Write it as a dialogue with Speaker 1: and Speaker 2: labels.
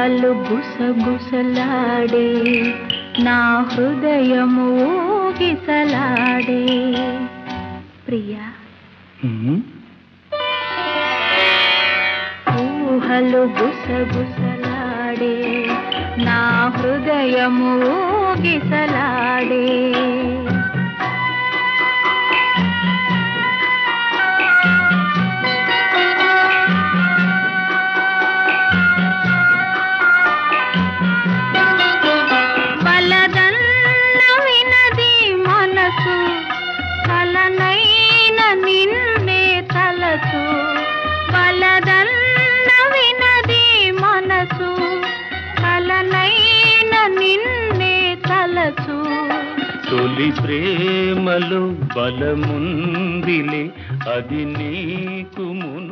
Speaker 1: ఊహలు గుసగుసలాడే నా హృదయము ఊగిసలాడే ప్రియా ఊహలు గుసగుసలాడే నా హృదయము ఊగిసలాడే బలదన్న వినది మనసు కలనైన నిన్నే తలచు
Speaker 2: తొలి ప్రేమలో బలముందిలే అది నీకు మును